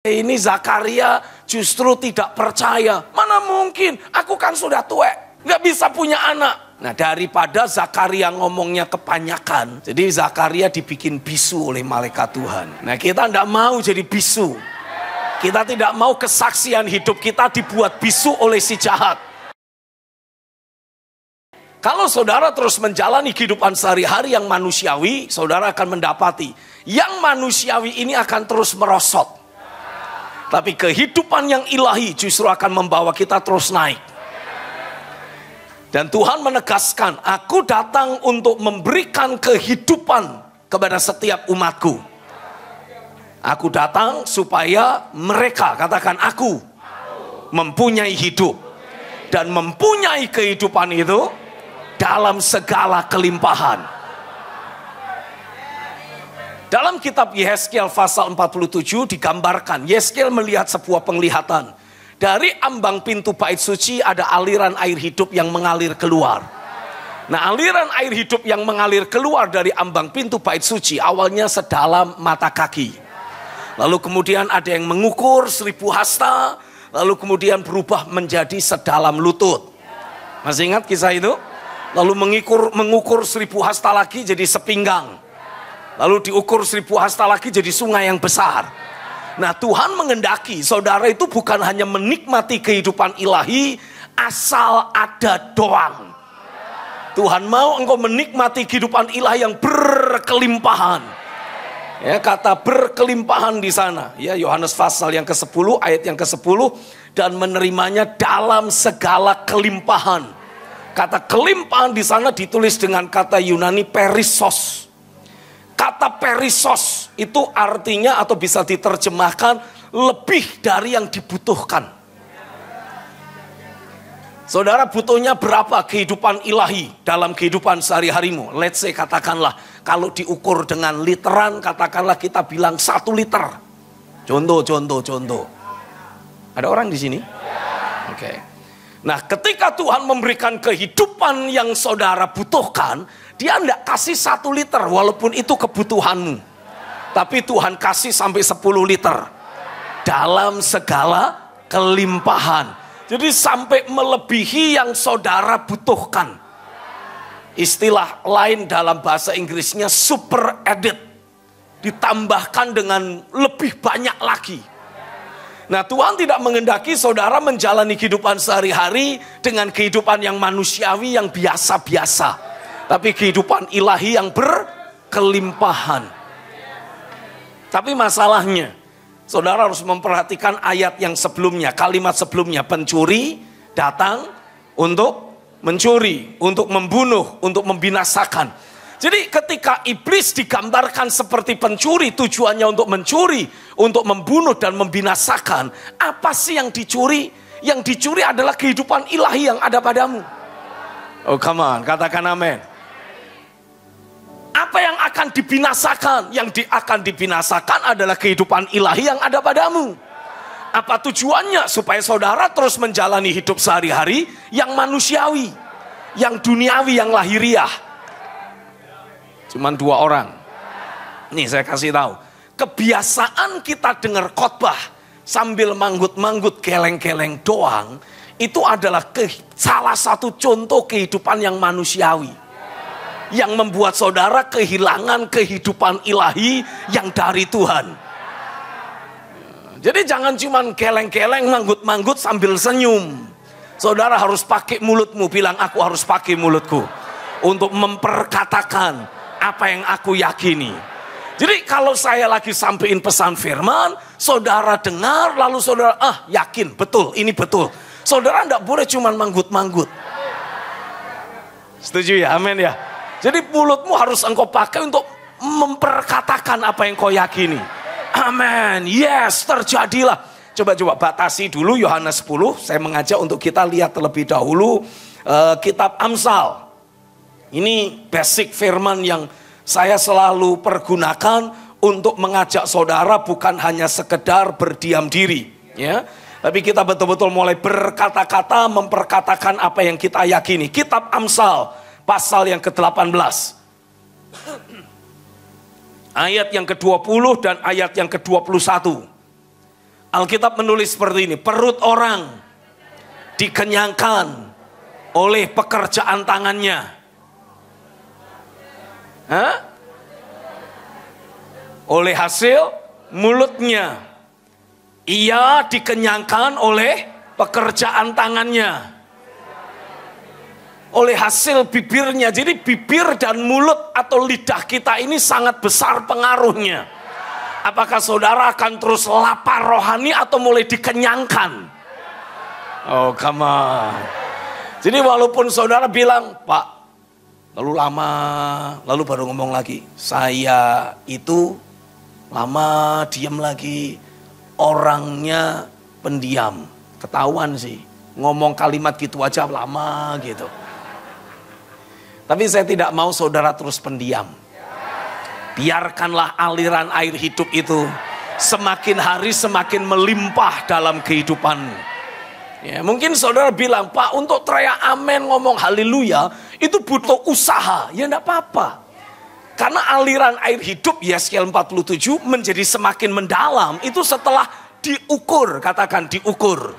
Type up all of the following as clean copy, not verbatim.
Ini Zakaria justru tidak percaya. Mana mungkin, aku kan sudah tua, nggak bisa punya anak. Nah, daripada Zakaria ngomongnya kebanyakan, jadi Zakaria dibikin bisu oleh malaikat Tuhan. Nah, kita tidak mau jadi bisu. Kita tidak mau kesaksian hidup kita dibuat bisu oleh si jahat. Kalau saudara terus menjalani kehidupan sehari-hari yang manusiawi, saudara akan mendapati yang manusiawi ini akan terus merosot. Tapi kehidupan yang ilahi justru akan membawa kita terus naik. Dan Tuhan menegaskan, aku datang untuk memberikan kehidupan kepada setiap umatku. Aku datang supaya mereka, katakan aku, mempunyai hidup. Dan mempunyai kehidupan itu dalam segala kelimpahan. Dalam kitab Yehezkiel pasal 47 digambarkan, Yehezkiel melihat sebuah penglihatan. Dari ambang pintu bait suci ada aliran air hidup yang mengalir keluar. Nah, aliran air hidup yang mengalir keluar dari ambang pintu bait suci awalnya sedalam mata kaki. Lalu kemudian ada yang mengukur 1000 hasta, lalu kemudian berubah menjadi sedalam lutut. Masih ingat kisah itu? Lalu mengukur 1000 hasta lagi jadi sepinggang. Lalu diukur 1000 hasta lagi jadi sungai yang besar. Nah, Tuhan mengendaki saudara itu bukan hanya menikmati kehidupan ilahi asal ada doang. Tuhan mau engkau menikmati kehidupan ilahi yang berkelimpahan. Ya, kata berkelimpahan di sana. Ya, Yohanes pasal yang ke-10 ayat yang ke-10, dan menerimanya dalam segala kelimpahan. Kata kelimpahan di sana ditulis dengan kata Yunani perisos. Kata perisos itu artinya atau bisa diterjemahkan lebih dari yang dibutuhkan. Saudara butuhnya berapa kehidupan ilahi dalam kehidupan sehari-harimu? Let's say katakanlah kalau diukur dengan literan, katakanlah kita bilang 1 liter. Contoh. Ada orang di sini? Oke. Nah, ketika Tuhan memberikan kehidupan yang saudara butuhkan, Dia tidak kasih 1 liter walaupun itu kebutuhanmu. Tapi Tuhan kasih sampai 10 liter. Dalam segala kelimpahan. Jadi sampai melebihi yang saudara butuhkan. Istilah lain dalam bahasa Inggrisnya super added. Ditambahkan dengan lebih banyak lagi. Nah, Tuhan tidak mengendaki saudara menjalani kehidupan sehari-hari dengan kehidupan yang manusiawi yang biasa-biasa. Tapi kehidupan ilahi yang berkelimpahan. Tapi masalahnya, saudara harus memperhatikan ayat yang sebelumnya, kalimat sebelumnya. Pencuri datang untuk mencuri, untuk membunuh, untuk membinasakan. Jadi ketika iblis digambarkan seperti pencuri, tujuannya untuk mencuri, untuk membunuh dan membinasakan. Apa sih yang dicuri? Yang dicuri adalah kehidupan ilahi yang ada padamu. Oh come on, katakan amin. Apa yang akan dibinasakan? Yang akan dibinasakan adalah kehidupan ilahi yang ada padamu. Apa tujuannya? Supaya saudara terus menjalani hidup sehari-hari yang manusiawi, yang duniawi, yang lahiriah. Cuman 2 orang. Nih saya kasih tahu. Kebiasaan kita dengar khotbah sambil manggut-manggut geleng-geleng doang, itu adalah salah satu contoh kehidupan yang manusiawi. Yang membuat saudara kehilangan kehidupan ilahi yang dari Tuhan. Jadi jangan cuma geleng-geleng, manggut-manggut sambil senyum. Saudara harus pakai mulutmu, bilang aku harus pakai mulutku. Untuk memperkatakan apa yang aku yakini. Jadi kalau saya lagi sampein pesan firman, saudara dengar lalu saudara, yakin, betul, ini betul. Saudara tidak boleh cuma manggut-manggut. Setuju ya, amin ya. Jadi mulutmu harus engkau pakai untuk memperkatakan apa yang kau yakini. Amin. Yes, terjadilah. Coba batasi dulu Yohanes 10. Saya mengajak untuk kita lihat terlebih dahulu kitab Amsal. Ini basic firman yang saya selalu pergunakan untuk mengajak saudara bukan hanya sekedar berdiam diri. Ya. Tapi kita betul-betul mulai berkata-kata, memperkatakan apa yang kita yakini. Kitab Amsal. Pasal yang ke-18. Ayat yang ke-20 dan ayat yang ke-21. Alkitab menulis seperti ini, perut orang dikenyangkan oleh pekerjaan tangannya. Hah? Oleh hasil mulutnya. Ia dikenyangkan oleh pekerjaan tangannya. Oleh hasil bibirnya. Jadi bibir dan mulut atau lidah kita ini sangat besar pengaruhnya. Apakah saudara akan terus lapar rohani atau mulai dikenyangkan? Oh come on. Jadi walaupun saudara bilang, Pak, lalu lama, lalu baru ngomong lagi, saya itu lama diam lagi, orangnya pendiam. Ketahuan sih, ngomong kalimat gitu aja lama gitu. Tapi saya tidak mau saudara terus pendiam. Biarkanlah aliran air hidup itu semakin hari semakin melimpah dalam kehidupanmu. Ya, mungkin saudara bilang, Pak, untuk teriak amin, ngomong haleluya, itu butuh usaha. Ya enggak apa-apa. Karena aliran air hidup Yeskiel 47 menjadi semakin mendalam. Itu setelah diukur, katakan diukur.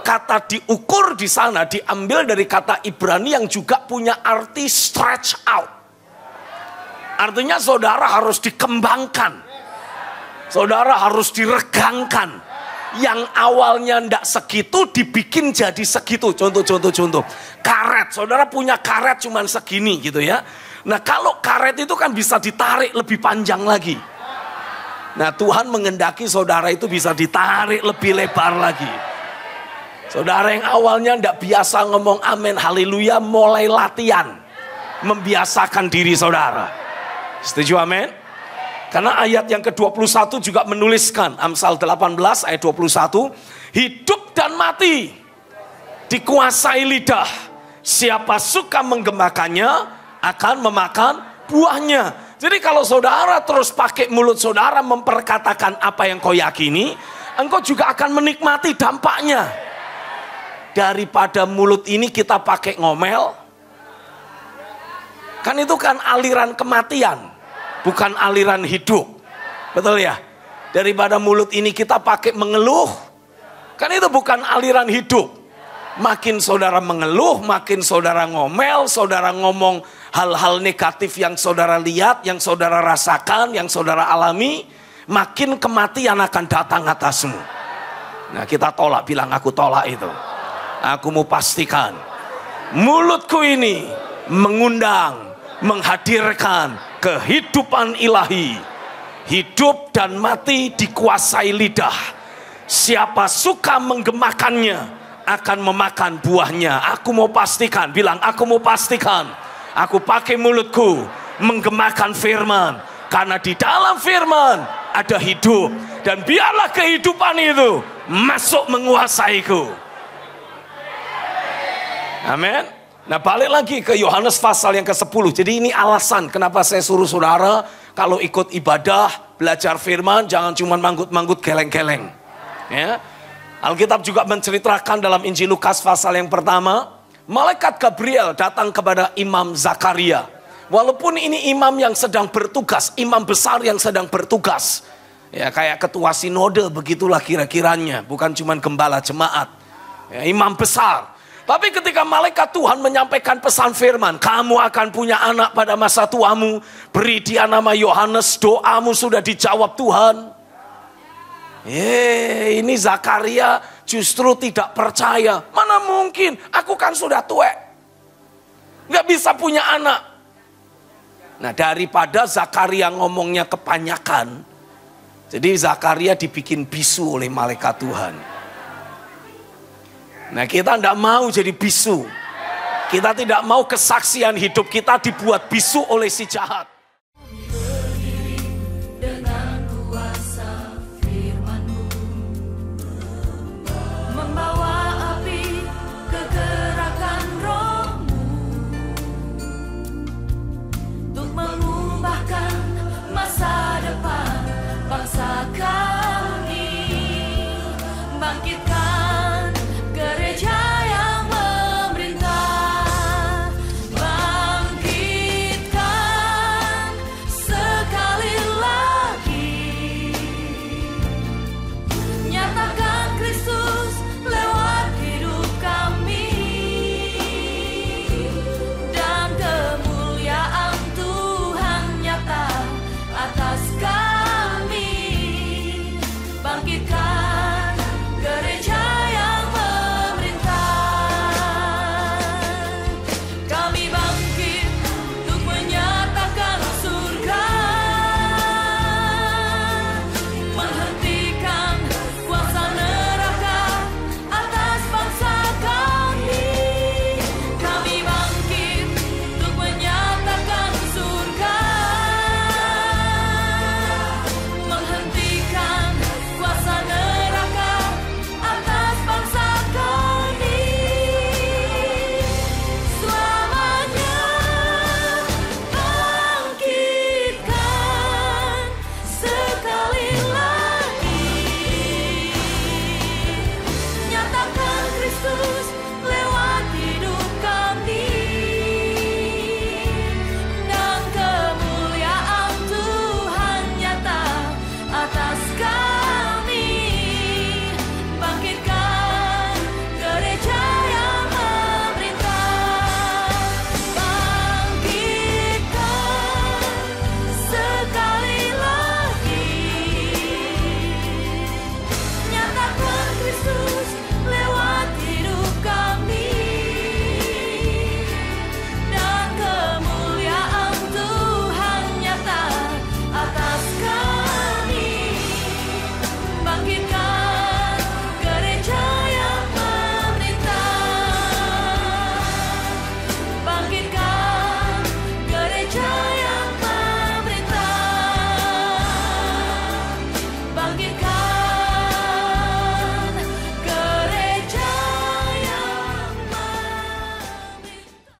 Kata diukur di sana diambil dari kata Ibrani yang juga punya arti stretch out. Artinya saudara harus dikembangkan. Saudara harus diregangkan. Yang awalnya ndak segitu dibikin jadi segitu. Contoh. Karet, saudara punya karet cuman segini gitu ya. Nah kalau karet itu kan bisa ditarik lebih panjang lagi. Nah Tuhan mengendaki saudara itu bisa ditarik lebih lebar lagi. Saudara yang awalnya ndak biasa ngomong amin haleluya, mulai latihan membiasakan diri saudara. Setuju amin? Karena ayat yang ke-21 juga menuliskan, Amsal 18 ayat 21, hidup dan mati dikuasai lidah. Siapa suka menggemakannya akan memakan buahnya. Jadi kalau saudara terus pakai mulut saudara memperkatakan apa yang kau yakini, engkau juga akan menikmati dampaknya. Daripada mulut ini kita pakai ngomel, kan itu kan aliran kematian, bukan aliran hidup. Betul ya? Daripada mulut ini kita pakai mengeluh, kan itu bukan aliran hidup. Makin saudara mengeluh, makin saudara ngomel, saudara ngomong hal-hal negatif yang saudara lihat, yang saudara rasakan, yang saudara alami, makin kematian akan datang atasmu. Nah kita tolak, bilang aku tolak itu. Aku mau pastikan mulutku ini mengundang, menghadirkan kehidupan ilahi. Hidup dan mati dikuasai lidah. Siapa suka menggemakannya akan memakan buahnya. Aku mau pastikan, bilang aku mau pastikan. Aku pakai mulutku menggemakan firman. Karena di dalam firman ada hidup. Dan biarlah kehidupan itu masuk menguasaiku. Amin. Nah balik lagi ke Yohanes pasal yang ke-10. Jadi ini alasan kenapa saya suruh saudara kalau ikut ibadah, belajar firman, jangan cuma manggut-manggut geleng-geleng. Ya. Alkitab juga menceritakan dalam Injil Lukas pasal yang pertama, malaikat Gabriel datang kepada Imam Zakaria. Walaupun ini imam yang sedang bertugas, imam besar yang sedang bertugas. Ya kayak ketua sinode begitulah kira-kiranya, bukan cuma gembala jemaat. Ya, imam besar. Tapi ketika malaikat Tuhan menyampaikan pesan firman, kamu akan punya anak pada masa tuamu, beri dia nama Yohanes, doamu sudah dijawab Tuhan. Ini Zakaria justru tidak percaya. Mana mungkin, aku kan sudah tua, gak bisa punya anak. Nah daripada Zakaria ngomongnya kebanyakan, jadi Zakaria dibikin bisu oleh malaikat Tuhan. Nah kita tidak mau jadi bisu. Kita tidak mau kesaksian hidup kita dibuat bisu oleh si jahat. Dengan kuasa firman-Mu, membawa api kegerakan Roh-Mu, untuk mengubahkan masa depan bangsa kami, bangkitkan